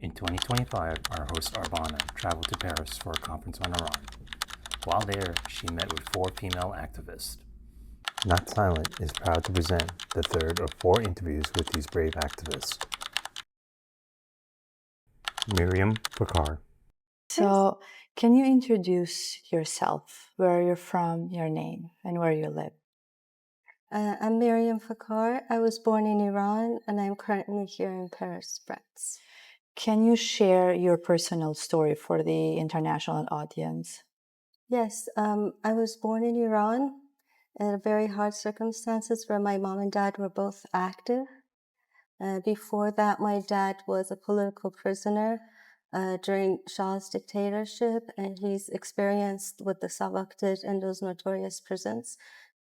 In 2025, our host Arbana traveled to Paris for a conference on Iran. While there, she met with 4 female activists. Not Silent is proud to present the third of 4 interviews with these brave activists. Maryam, Fakhar. So, can you introduce yourself, where you're from, your name, and where you live? I'm Maryam Fakhar. I was born in Iran and I'm currently here in Paris, France. Can you share your personal story for the international audience? Yes, I was born in Iran in very hard circumstances where my mom and dad were both active. Before that, my dad was a political prisoner during Shah's dictatorship, and he's experienced what the Savak did in those notorious prisons.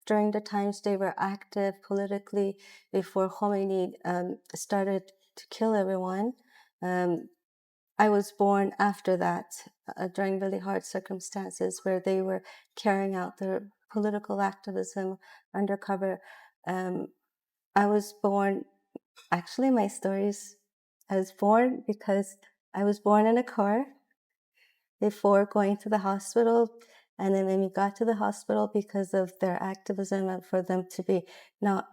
During the times they were active politically before Khomeini started to kill everyone. I was born after that during really hard circumstances where they were carrying out their political activism undercover. I was born, actually, my story is I was born because I was born in a car before going to the hospital. And then when we got to the hospital, because of their activism and for them to be not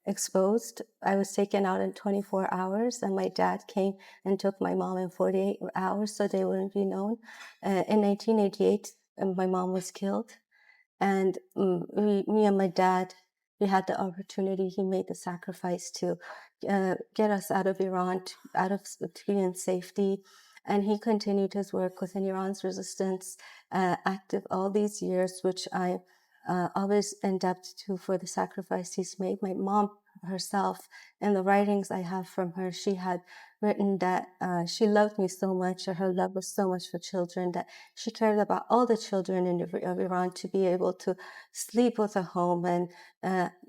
exposed, I was taken out in 24 hours. And my dad came and took my mom in 48 hours so they wouldn't be known. In 1988, my mom was killed. And me and my dad, we had the opportunity. He made the sacrifice to get us out of Iran, to be in safety. And he continued his work within Iran's resistance, active all these years, which I always indebted to for the sacrifice he's made. My mom herself, in the writings I have from her, she had written that she loved me so much, or her love was so much for children, that she cared about all the children of Iran to be able to sleep with a home and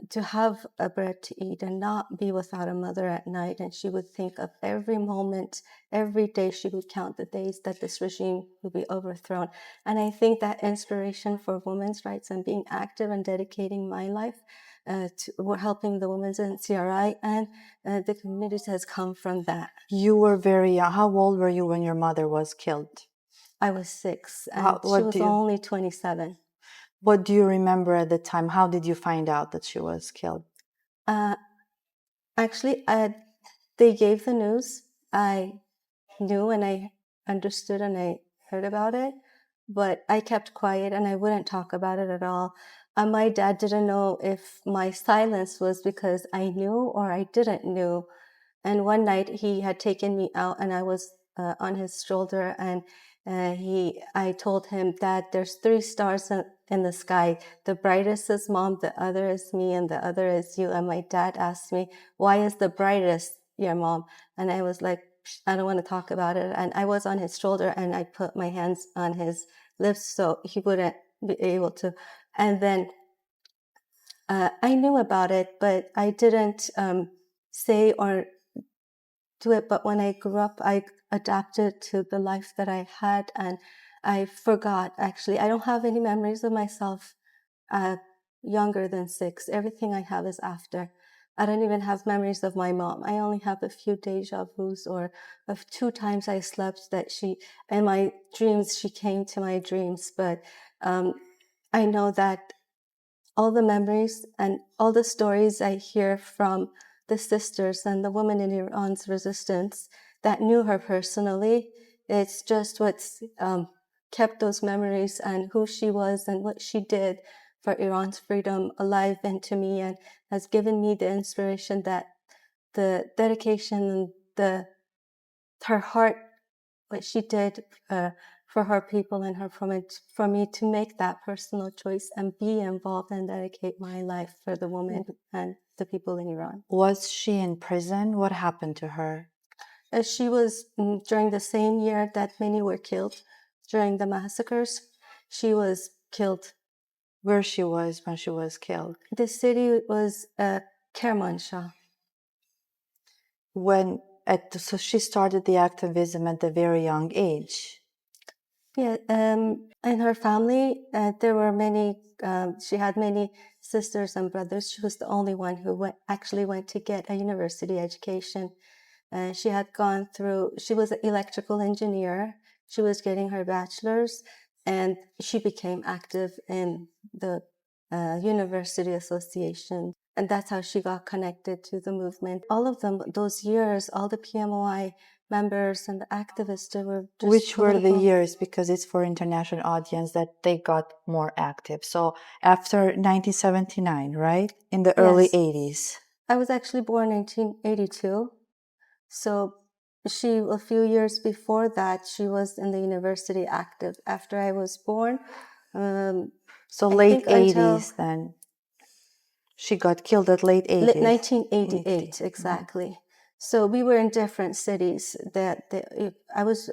to have a bread to eat and not be without a mother at night. And she would think of every moment, every day. She would count the days that this regime would be overthrown. And I think that inspiration for women's rights and being active and dedicating my life to helping the women in CRI and the community has come from that. You were very young. How old were you when your mother was killed? I was 6, and she was only 27. What do you remember at the time? How did you find out that she was killed? Actually, they gave the news. I knew and I understood and I heard about it, but I kept quiet and I wouldn't talk about it at all. My dad didn't know if my silence was because I knew or I didn't know. And one night he had taken me out and I was on his shoulder, and I told him that there's 3 stars in the sky. The brightest is mom, the other is me, and the other is you. And my dad asked me, why is the brightest your mom? And I was like, I don't want to talk about it. And I was on his shoulder and I put my hands on his lips so he wouldn't be able to. And then I knew about it, but I didn't say or do it. But when I grew up, I adapted to the life that I had, and I forgot, actually. I don't have any memories of myself younger than 6. Everything I have is after. I don't even have memories of my mom. I only have a few deja vus or of 2 times I slept that in my dreams, she came to my dreams. But I know that all the memories and all the stories I hear from the sisters and the women in Iran's resistance that knew her personally, it's just what's kept those memories and who she was and what she did for Iran's freedom alive into me, and has given me the inspiration that the dedication and her heart, what she did for her people and for me to make that personal choice and be involved and dedicate my life for the women and the people in Iran. Was she in prison? What happened to her? She was, during the same year that many were killed, during the massacres, she was killed. Where she was when she was killed? The city was Kermanshah. So she started the activism at a very young age. Yeah, in her family, there were many, she had many sisters and brothers. She was the only one who actually went to get a university education. She had gone through, she was an electrical engineer. She was getting her bachelor's, and she became active in the university association. And that's how she got connected to the movement. All of them, those years, all the PMOI members and the activists, they were just Which were the political. years, because it's for international audience, that they got more active? So after 1979, right? In the early Yes. 80s. I was actually born in 1982. So she, a few years before that, she was in the university active. After I was born, So I late think until 80s then. She got killed at late 80s. 1988, exactly. So we were in different cities. I was,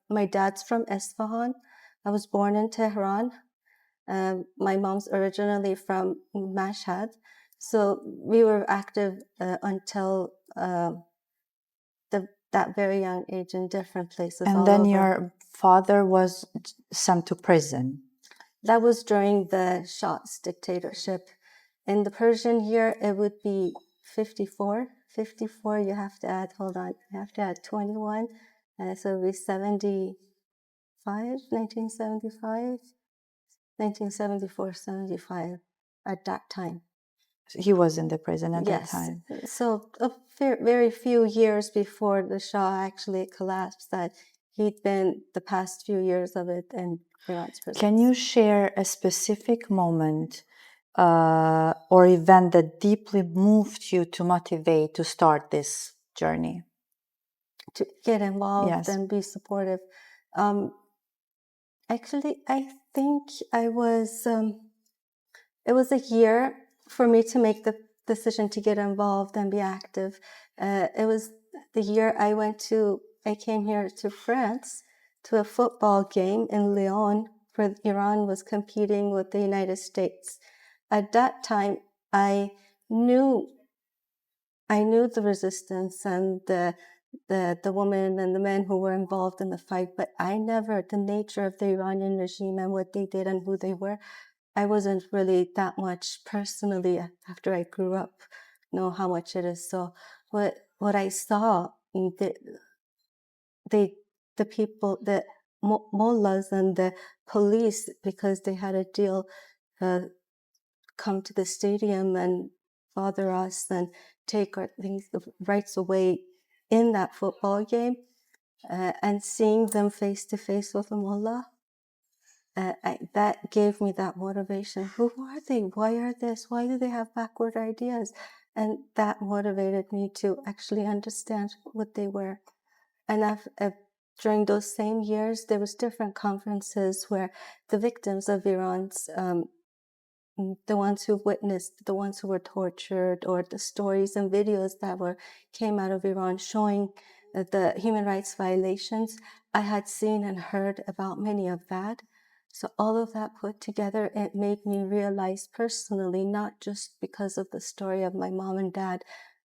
my dad's from Isfahan. I was born in Tehran. My mom's originally from Mashhad. So we were active until that very young age in different places. And all then over. your father was sent to prison. That was during the Shah's dictatorship. In the Persian year, it would be 54. 54, you have to add, hold on, you have to add 21. So it would be 75, 1975, 1974, 75 at that time. He was in the prison at that Yes. time. So very few years before the Shah actually collapsed, that he'd been the past few years of it in Iran's prison. Can you share a specific moment or event that deeply moved you to motivate to start this journey? To get involved Yes. and be supportive. Actually, I think it was a year for me to make the decision to get involved and be active. It was the year I came here to France to a football game in Lyon, where Iran was competing with the United States. At that time, I knew the resistance and the women and the men who were involved in the fight, but I never, the nature of the Iranian regime and what they did and who they were, I wasn't really that much personally, after I grew up, know how much it is. So what I saw, the people, the mullahs and the police, because they had a deal, come to the stadium and bother us and take our things, the rights away in that football game, and seeing them face to face with the mullah, that gave me that motivation. Who are they? Why are this? Why do they have backward ideas? And that motivated me to actually understand what they were. And during those same years, there was different conferences where the victims of Iran's, the ones who witnessed, the ones who were tortured, or the stories and videos that came out of Iran showing the human rights violations, I had seen and heard about many of that. So all of that put together, it made me realize personally, not just because of the story of my mom and dad,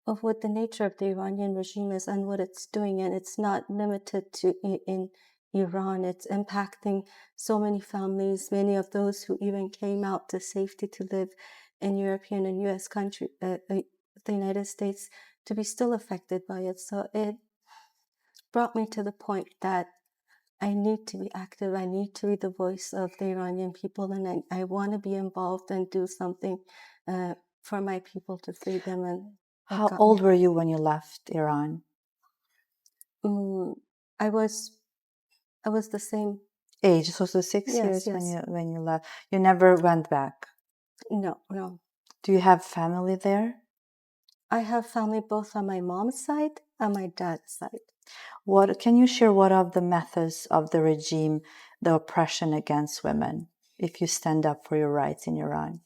of what the nature of the Iranian regime is and what it's doing. And it's not limited to in Iran. It's impacting so many families, many of those who even came out to safety to live in European and US country, the United States, to be still affected by it. So it brought me to the point that I need to be active. I need to be the voice of the Iranian people, and I want to be involved and do something for my people to free them. And how old were you when you left Iran? I was the same age. So 6 Yes, years yes. when you left. You never went back. No. Do you have family there? I have family both on my mom's side and my dad's side. What can you share? What are the methods of the regime, the oppression against women, if you stand up for your rights in Iran?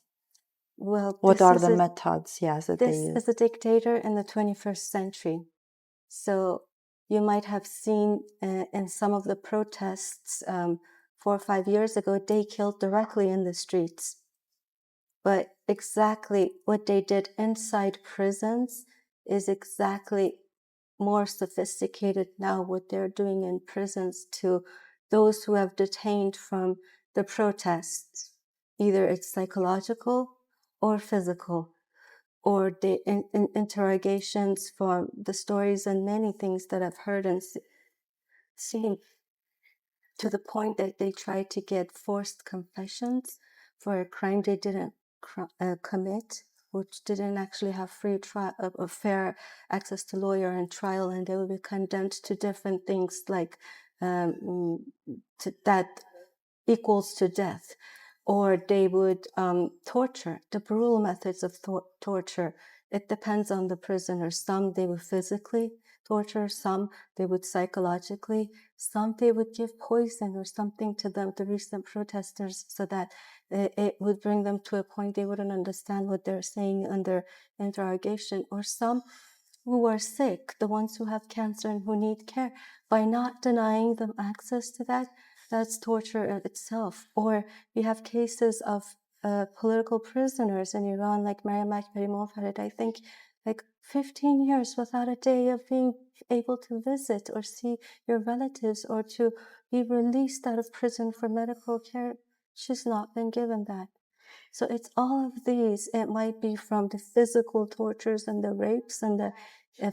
Well, what are the methods? Yes, that they use. This is a dictator in the 21st century. So you might have seen in some of the protests 4 or 5 years ago, they killed directly in the streets. But exactly what they did inside prisons is exactly more sophisticated now, what they're doing in prisons to those who have detained from the protests. Either it's psychological or physical. or the interrogations from the stories and many things that I've heard and seen, to the point that they try to get forced confessions for a crime they didn't commit, which didn't actually have free trial or fair access to lawyer and trial, and they will be condemned to different things like that equals to death, or they would torture, the brutal methods of torture. It depends on the prisoner. Some they would physically torture, some they would psychologically, some they would give poison or something to them, the recent protesters, so that it would bring them to a point they wouldn't understand what they're saying under interrogation, or some who are sick, the ones who have cancer and who need care, by not denying them access to that, that's torture in itself. Or we have cases of political prisoners in Iran, like Maryam, I think, like 15 years without a day of being able to visit or see your relatives or to be released out of prison for medical care. She's not been given that. So it's all of these. It might be from the physical tortures and the rapes and the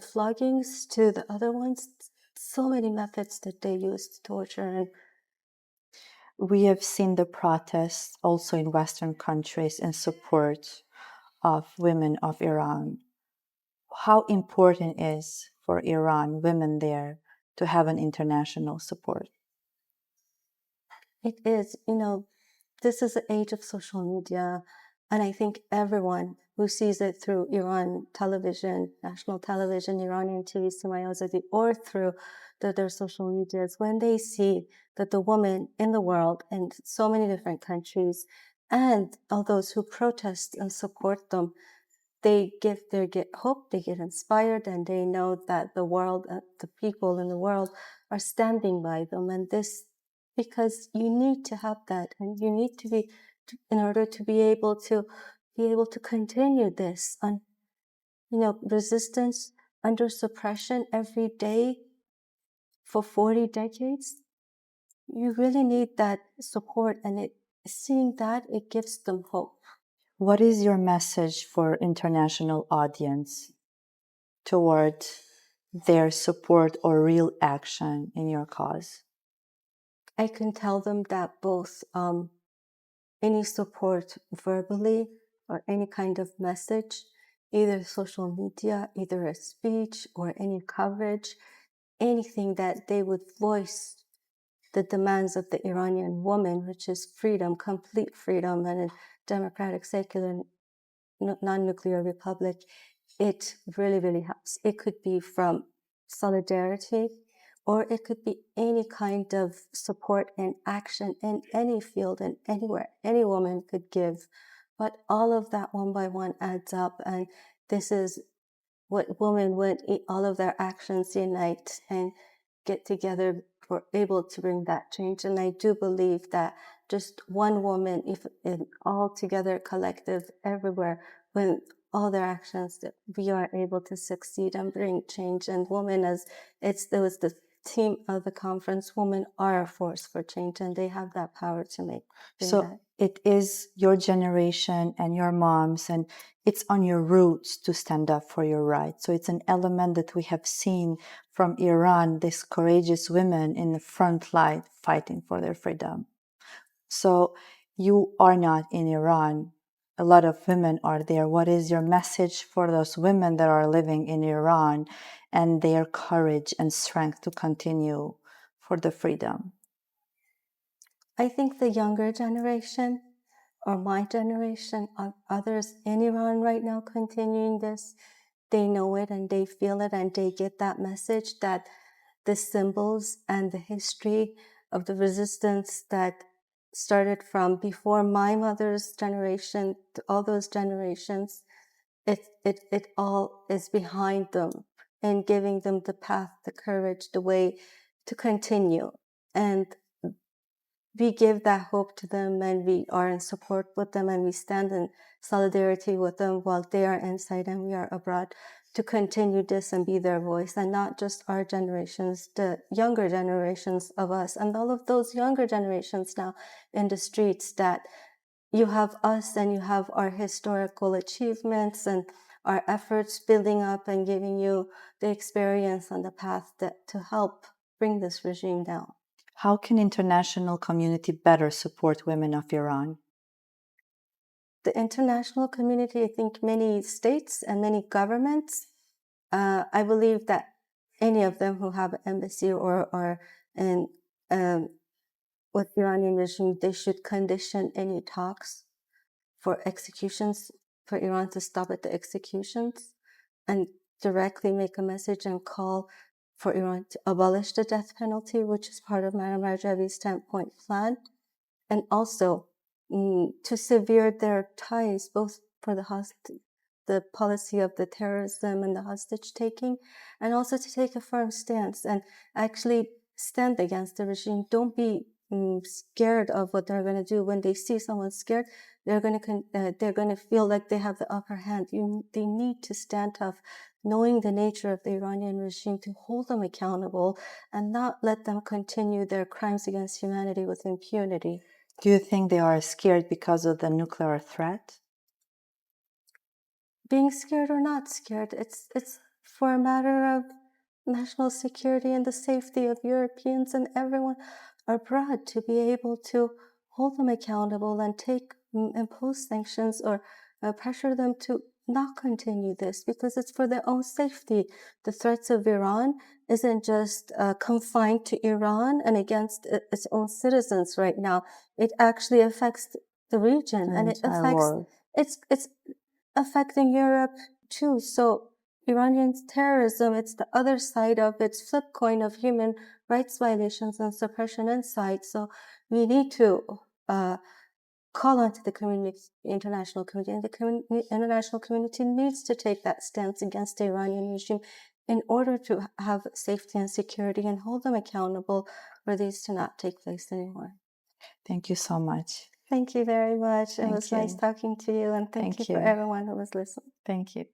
floggings to the other ones. So many methods that they use to torture. And we have seen the protests also in Western countries in support of women of Iran. How important is for Iran, women there, to have an international support? it is, this is the age of social media. And I think everyone who sees it through Iran television, national television, Iranian TV, Sumayazadi, or through their social medias, when they see that the women in the world, in so many different countries, and all those who protest and support them, they get hope, they get inspired, and they know that the world, the people in the world are standing by them. And this, because you need to have that, and you need to be, in order to be able to continue this on, resistance under suppression every day for 40 decades. You really need that support, and seeing that, it gives them hope. What is your message for international audience toward their support or real action in your cause? I can tell them that both any support verbally or any kind of message, either social media, either a speech or any coverage, anything that they would voice the demands of the Iranian woman, which is freedom, complete freedom, and a democratic, secular, non-nuclear republic, it really, really helps. It could be from solidarity, or it could be any kind of support and action in any field and anywhere. Any woman could give, but all of that one by one adds up, and this is what women would, all of their actions unite and get together for able to bring that change. And I do believe that just one woman, if in all together, collective, everywhere, when all their actions, that we are able to succeed and bring change. And women, as there was the theme of the conference, women are a force for change, and they have that power to make. So that. It is your generation and your moms, and it's on your roots to stand up for your rights. So it's an element that we have seen from Iran, these courageous women in the front line fighting for their freedom. So you are not in Iran. A lot of women are there. What is your message for those women that are living in Iran and their courage and strength to continue for the freedom? I think the younger generation, or my generation, or others in Iran right now continuing this, they know it and they feel it and they get that message, that the symbols and the history of the resistance that started from before my mother's generation to all those generations, it all is behind them and giving them the path, the courage, the way to continue. And we give that hope to them, and we are in support with them, and we stand in solidarity with them while they are inside and we are abroad, to continue this and be their voice. And not just our generations, the younger generations of us, and all of those younger generations now in the streets, that you have us and you have our historical achievements and our efforts building up and giving you the experience on the path to help bring this regime down. How can international community better support women of Iran? The international community, I think many states and many governments, I believe that any of them who have an embassy or in with the Iranian regime, they should condition any talks for executions, for Iran to stop at the executions, and directly make a message and call for Iran to abolish the death penalty, which is part of Maryam 10-point plan, and also to sever their ties, both for the policy of the terrorism and the hostage taking, and also to take a firm stance and actually stand against the regime. Don't be scared of what they're going to do. When they see someone scared, they're going to feel like they have the upper hand. They need to stand tough, knowing the nature of the Iranian regime, to hold them accountable and not let them continue their crimes against humanity with impunity. Do you think they are scared because of the nuclear threat? Being scared or not scared, it's for a matter of national security and the safety of Europeans and everyone abroad, to be able to hold them accountable and impose sanctions or pressure them to not continue this, because it's for their own safety. The threats of Iran isn't just confined to Iran and against its own citizens right now. It actually affects the region, and it affects it's affecting Europe too. So Iranian terrorism, it's the other side of its flip coin of human rights violations and suppression inside. So we need to call on to the international community, and the international community needs to take that stance against the Iranian regime in order to have safety and security and hold them accountable for these to not take place anymore. Thank you so much. Thank you very much. It Thank was you. nice talking to you, and thank you for everyone who was listening. Thank you.